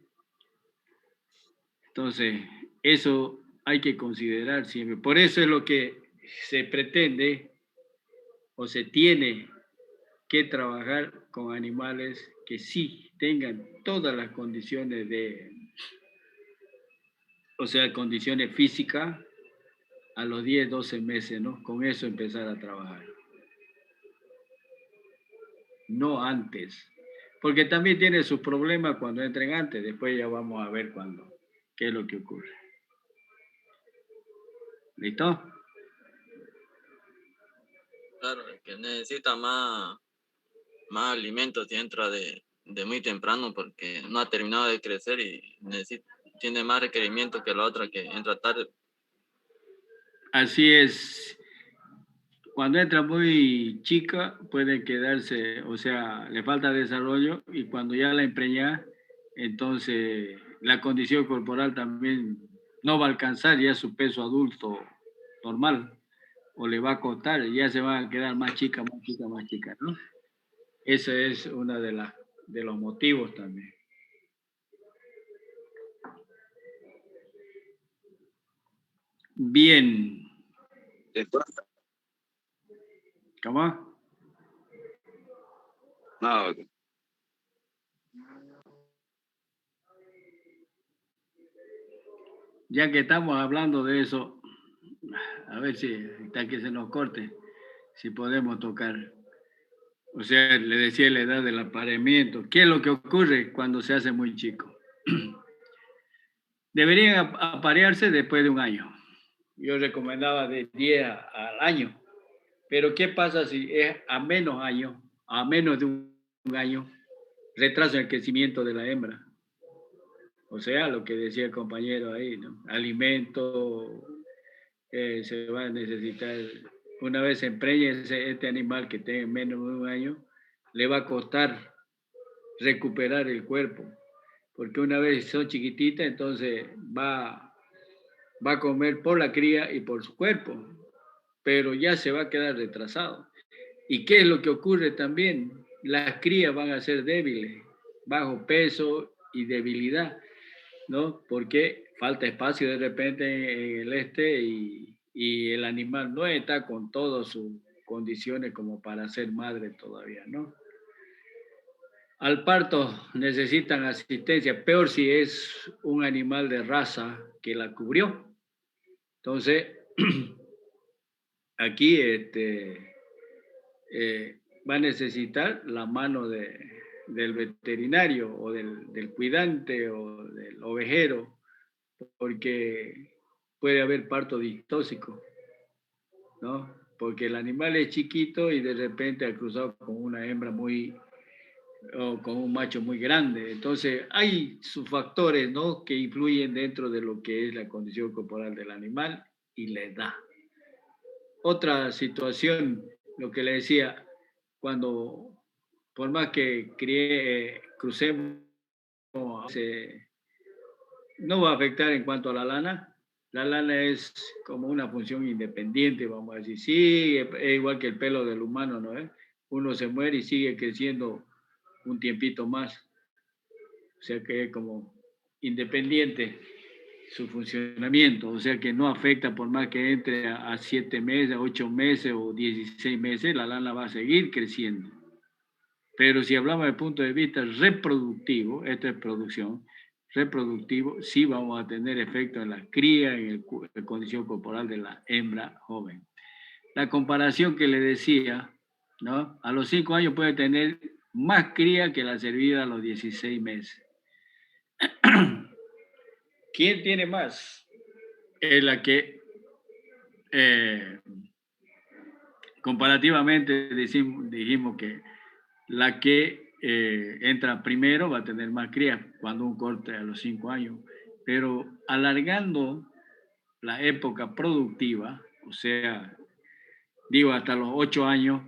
Entonces, eso hay que considerar siempre. Por eso es lo que se pretende o se tiene que trabajar con animales que sí tengan todas las condiciones o sea, condiciones físicas a los 10, 12 meses, ¿no? Con eso empezar a trabajar. No antes. Porque también tiene sus problemas cuando entren antes. Después ya vamos a ver qué es lo que ocurre. ¿Listo? Claro, es que necesita más alimentos si entra de muy temprano porque no ha terminado de crecer y tiene más requerimientos que la otra que entra tarde. Así es. Cuando entra muy chica puede quedarse, o sea, le falta desarrollo y cuando ya la empreña, entonces la condición corporal también no va a alcanzar ya su peso adulto normal o le va a costar, ya se va a quedar más chica, más chica, más chica, ¿no? Ese es uno de los motivos también. Bien. Entonces, ¿Cómo? no, Ya que estamos hablando de eso, a ver si hasta que se nos corte, si podemos tocar. O sea, le decía la edad del apareamiento. ¿Qué es lo que ocurre cuando se hace muy chico? Deberían aparearse después de un año. yo recomendaba de 10 al año. Pero ¿qué pasa si es a menos de un año, retraso el crecimiento de la hembra? O sea, lo que decía el compañero ahí, ¿no? Alimento, se va a necesitar, una vez se empreñe este animal que tenga menos de un año, le va a costar recuperar el cuerpo, porque una vez son chiquititas, entonces va a comer por la cría y por su cuerpo, pero ya se va a quedar retrasado. ¿Y qué es lo que ocurre también? Las crías van a ser débiles, bajo peso y debilidad, ¿no? Porque falta espacio de repente en el y el animal no está con todas sus condiciones como para ser madre todavía, ¿no? Al parto necesitan asistencia, peor si es un animal de raza que la cubrió. Entonces, aquí va a necesitar la mano del veterinario o del cuidante o del ovejero, porque puede haber parto distóxico, ¿no? Porque el animal es chiquito y de repente ha cruzado con una hembra o con un macho muy grande. Entonces, hay sus factores, ¿no?, que influyen dentro de lo que es la condición corporal del animal y la edad. Otra situación, lo que le decía, cuando, por más que crucemos, no va a afectar en cuanto a la lana. La lana es como una función independiente, vamos a decir. Sí, es igual que el pelo del humano, ¿no es? Uno se muere y sigue creciendo un tiempito más. O sea que es como independiente su funcionamiento. O sea que no afecta por más que entre a 7 meses, 8 meses o 16 meses, la lana va a seguir creciendo. Pero si hablamos desde el punto de vista reproductivo, esta es producción, reproductivo, sí vamos a tener efecto en la cría, en la condición corporal de la hembra joven. La comparación que le decía, ¿no? A los 5 años puede tener más cría que la servida a los 16 meses. ¿Quién tiene más? Es la que comparativamente dijimos que la que entra primero va a tener más cría cuando un corte a los 5 años, pero alargando la época productiva, o sea, digo hasta los 8 años,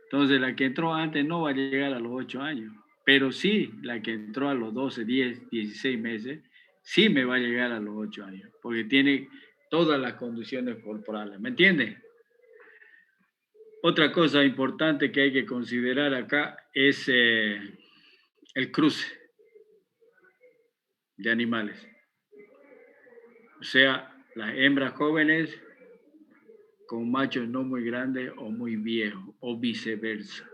entonces la que entró antes no va a llegar a los 8 años, pero sí la que entró a los 12, 10, 16 meses, sí me va a llegar a los 8 años, porque tiene todas las condiciones corporales, ¿me entiendes? Otra cosa importante que hay que considerar acá es el cruce de animales. O sea, las hembras jóvenes con machos no muy grandes o muy viejos, o viceversa.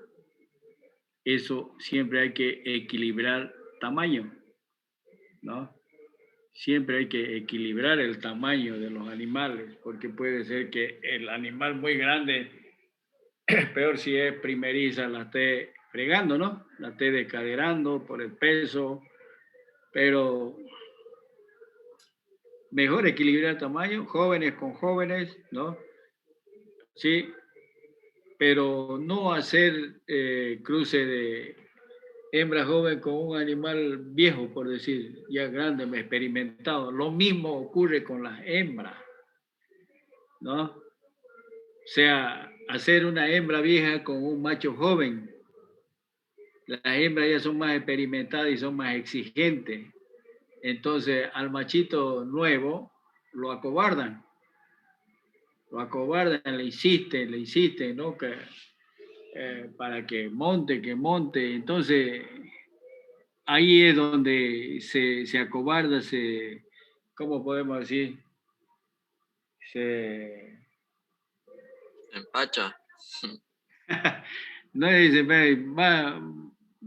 Eso siempre hay que equilibrar tamaño, ¿no? Siempre hay que equilibrar el tamaño de los animales, porque puede ser que el animal muy grande, peor si es primeriza, la esté fregando, ¿no? La esté descaderando por el peso, pero mejor equilibrar el tamaño, jóvenes con jóvenes, ¿no? Sí, pero no hacer cruce de hembra joven con un animal viejo, por decir, ya grande, experimentado. Lo mismo ocurre con las hembras, ¿no? O sea, hacer una hembra vieja con un macho joven. Las hembras ya son más experimentadas y son más exigentes. Entonces, al machito nuevo lo acobardan, le insisten, ¿no? Que, para que monte. Entonces, ahí es donde se acobarda, ¿cómo podemos decir? Se empacha. No dice,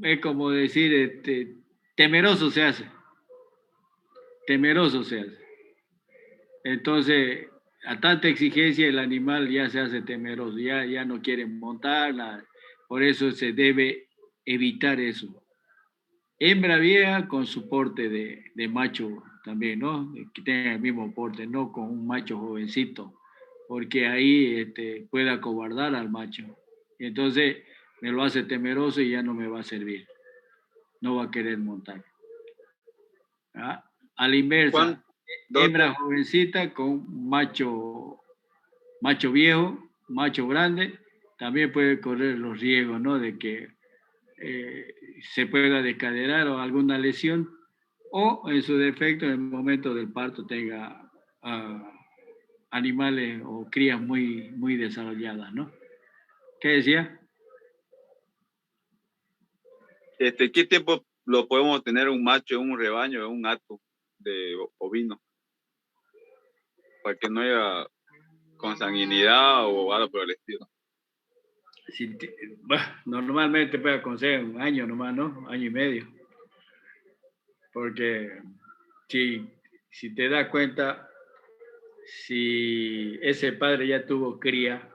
es como decir, temeroso se hace. Entonces, a tanta exigencia el animal ya se hace temeroso, ya no quiere montar, por eso se debe evitar eso. hembra vieja con su porte de macho también, ¿no? Que tenga el mismo porte, no con un macho jovencito, porque ahí puede acobardar al macho. Y entonces me lo hace temeroso y ya no me va a servir. No va a querer montar. ¿Ah? A la inversa, hembra jovencita con macho viejo, macho grande, también puede correr los riesgos, ¿no? De que se pueda descaderar o alguna lesión, o en su defecto, en el momento del parto, tenga animales o crías muy desarrolladas, ¿no? ¿Qué decía? ¿Qué tiempo lo podemos tener un macho en un rebaño, en un hato de ovino? Para que no haya consanguinidad o algo por el estilo. Normalmente puede aconsejar un año nomás, ¿no? Año y medio. Porque si te das cuenta, si ese padre ya tuvo cría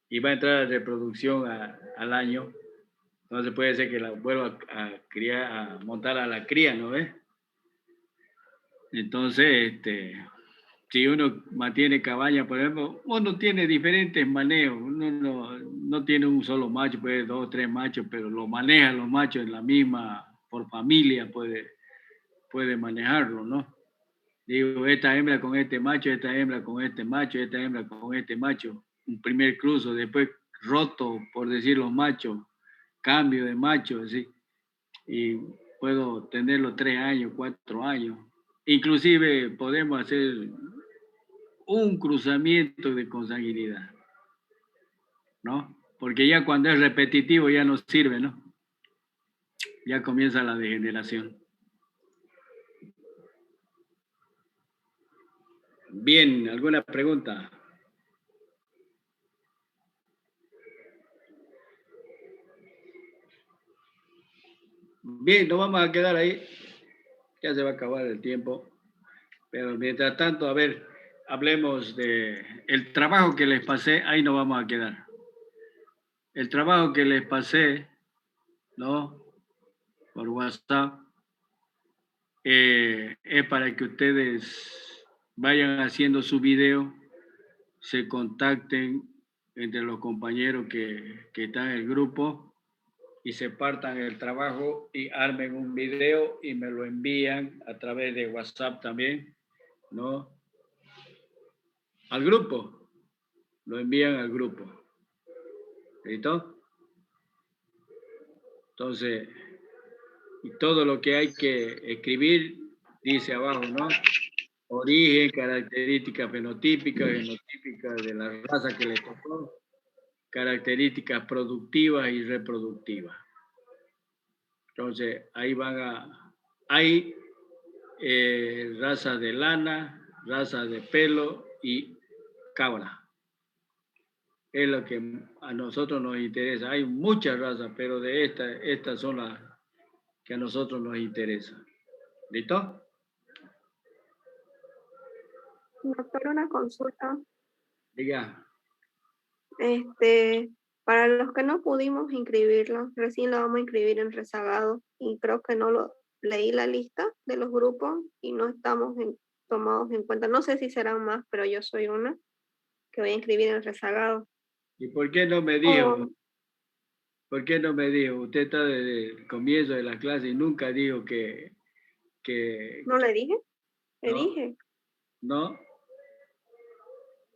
y va a entrar a reproducción al año, entonces puede ser que la vuelva a criar, a montar a la cría, ¿no ves? Entonces, si uno mantiene cabaña, por ejemplo, uno tiene diferentes manejos, uno no tiene un solo macho, puede 2 o 3 machos, pero lo manejan los machos en la misma, por familia puede manejarlo, ¿no? Digo, esta hembra con este macho, esta hembra con este macho, esta hembra con este macho, un primer cruzo, después roto, por decir los machos, cambio de macho, así, y puedo tenerlo 3 años, 4 años. Inclusive podemos hacer un cruzamiento de consanguinidad, ¿no? Porque ya cuando es repetitivo ya no sirve, ¿no? Ya comienza la degeneración. Bien, ¿alguna pregunta? Bien, nos vamos a quedar ahí. Ya se va a acabar el tiempo. Pero mientras tanto, a ver, hablemos de el trabajo que les pasé, ahí nos vamos a quedar. El trabajo que les pasé, ¿no? Por WhatsApp, es para que ustedes vayan haciendo su video, se contacten entre los compañeros que están en el grupo y se partan el trabajo y armen un video y me lo envían a través de WhatsApp también, ¿no? Al grupo, lo envían al grupo. ¿Listo? Entonces, y todo lo que hay que escribir, dice abajo, ¿no? Origen, características fenotípicas, genotípicas de la raza que le tocó, características productivas y reproductivas. Entonces, ahí hay raza de lana, raza de pelo y cabra. Es lo que a nosotros nos interesa. Hay muchas razas, pero de estas son las que a nosotros nos interesan. ¿Listo? Doctor, una consulta. Diga. Para los que no pudimos inscribirlo, recién lo vamos a inscribir en rezagado y creo que no lo leí la lista de los grupos y no estamos tomados en cuenta. No sé si serán más, pero yo soy una que voy a inscribir en rezagado. ¿Y por qué no me dijo? ¿Por qué no me dijo? Usted está desde el comienzo de la clase y nunca dijo que ¿No le dije? Le no, dije. No,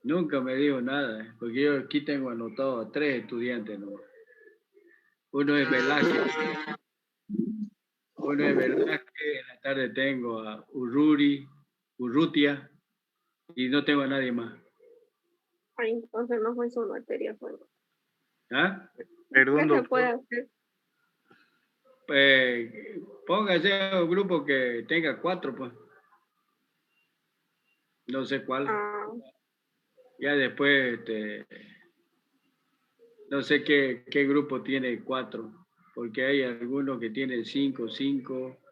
nunca me dijo nada, porque yo aquí tengo anotado a 3 estudiantes, ¿no? Uno es Velázquez, en la tarde tengo a Urrutia, y no tengo a nadie más. Ay, entonces no fue su materia, fue. ¿Ah? Perdón, ¿qué se puede hacer? Póngase un grupo que tenga 4, pues. No sé cuál. Ya después, no sé qué grupo tiene 4, porque hay algunos que tienen 5,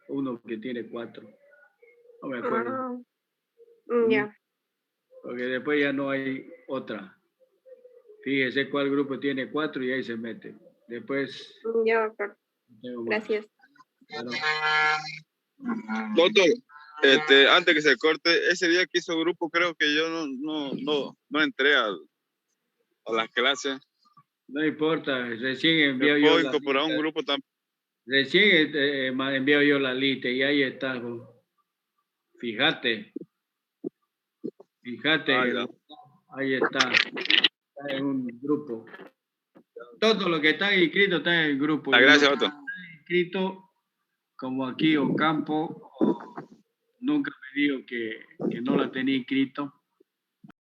uno que tiene 4. No me acuerdo. Ya. Porque después ya no hay otra. Fíjese cuál grupo tiene 4 y ahí se mete. Después. Ya, doctor. Gracias. Claro. Doctor, antes que se corte, ese día que hizo grupo, creo que yo no entré a las clases. No importa, recién envío ¿Me yo puedo la incorporar a un lista. grupo también? Recién envío yo la lista y ahí está. Fíjate. Ya. Ahí está. Está en un grupo. Todo lo que está inscrito está en el grupo. Gracias, Los que doctor. están inscritos, como aquí Ocampo, nunca me dijo que no la tenía inscrito.